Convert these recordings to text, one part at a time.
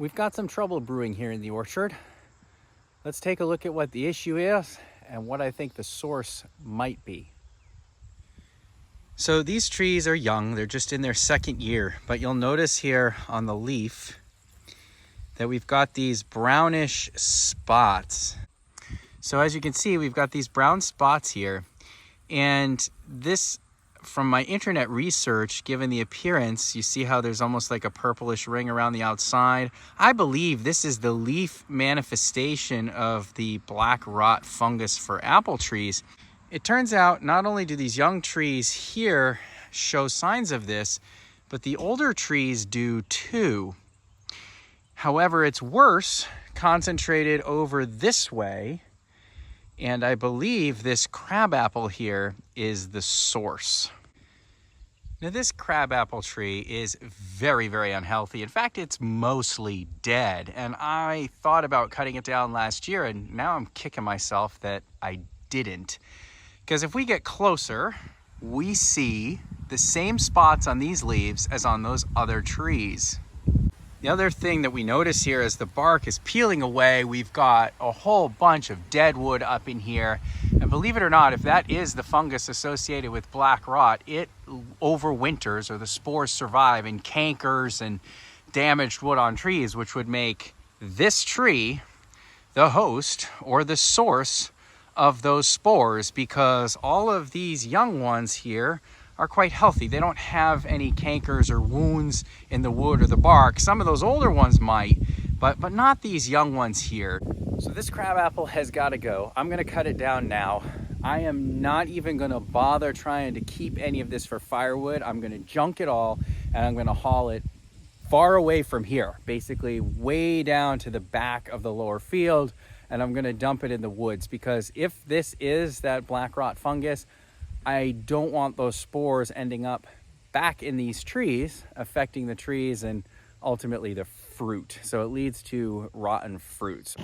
We've got some trouble brewing here in the orchard. Let's take a look at what the issue is and what I think the source might be. So these trees are young, they're just in their second year, but you'll notice here on the leaf that we've got these brownish spots. So as you can see, we've got these brown spots here, and this, from my internet research, given the appearance, you see how there's almost like a purplish ring around the outside. I believe this is the leaf manifestation of the black rot fungus for apple trees. It turns out not only do these young trees here show signs of this, but the older trees do too. However, it's worse concentrated over this way, and I believe this crabapple here is the source. Now this crabapple tree is very, very unhealthy. In fact, it's mostly dead. And I thought about cutting it down last year, and now I'm kicking myself that I didn't. Because if we get closer, we see the same spots on these leaves as on those other trees. The other thing that we notice here as the bark is peeling away, we've got a whole bunch of dead wood up in here. And believe it or not, if that is the fungus associated with black rot, it overwinters, or the spores survive, and cankers and damaged wood on trees, which would make this tree the host or the source of those spores, because all of these young ones here are quite healthy. They don't have any cankers or wounds in the wood or the bark. Some of those older ones might, but not these young ones here. So this crabapple has got to go. I'm going to cut it down now. I am not even going to bother trying to keep any of this for firewood. I'm going to junk it all, and I'm going to haul it far away from here, basically way down to the back of the lower field, and I'm going to dump it in the woods, because if this is that black rot fungus, I don't want those spores ending up back in these trees, affecting the trees and ultimately the fruit. So it leads to rotten fruits.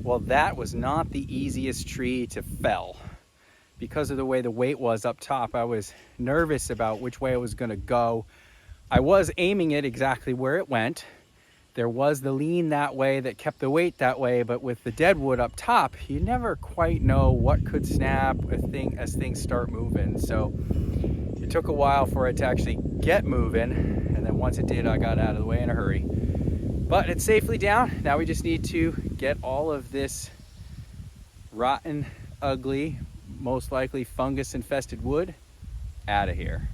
Well, that was not the easiest tree to fell. Because of the way the weight was up top, I was nervous about which way it was going to go. I was aiming it exactly where it went. There was the lean that way that kept the weight that way, but with the dead wood up top, you never quite know what could snap as things start moving. So it took a while for it to actually get moving, and then once it did, I got out of the way in a hurry. But it's safely down. Now we just need to get all of this rotten, ugly, most likely fungus infested wood out of here.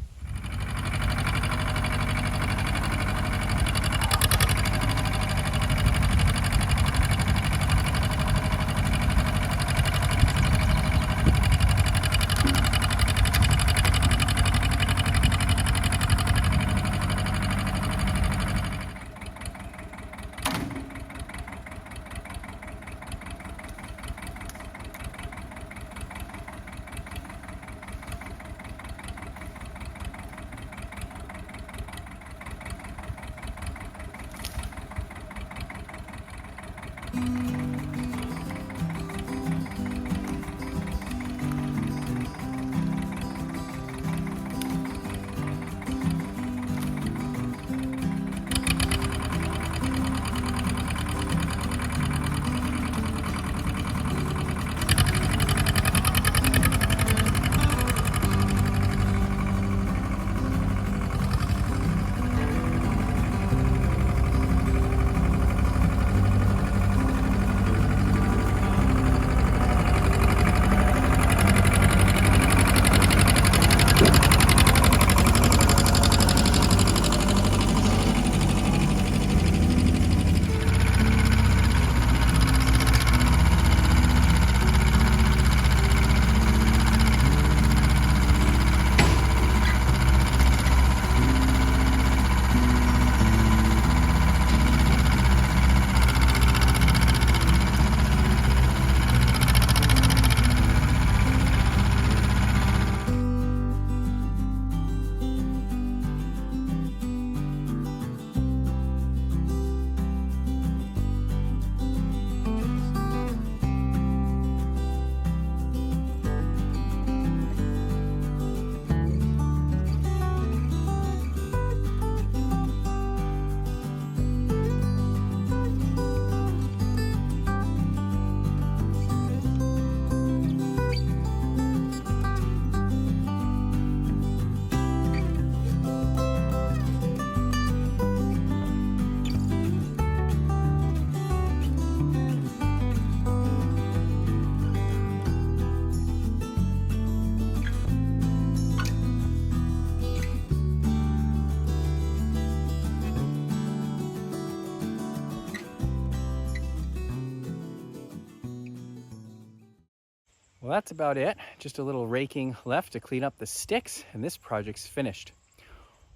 Well, that's about it. Just a little raking left to clean up the sticks, and this project's finished.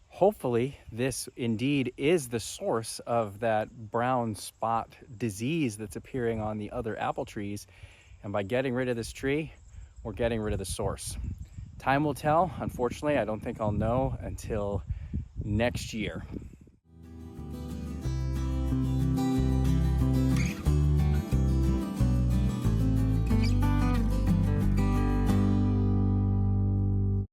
Hopefully, this indeed is the source of that brown spot disease that's appearing on the other apple trees. And by getting rid of this tree, we're getting rid of the source. Time will tell. Unfortunately, I don't think I'll know until next year.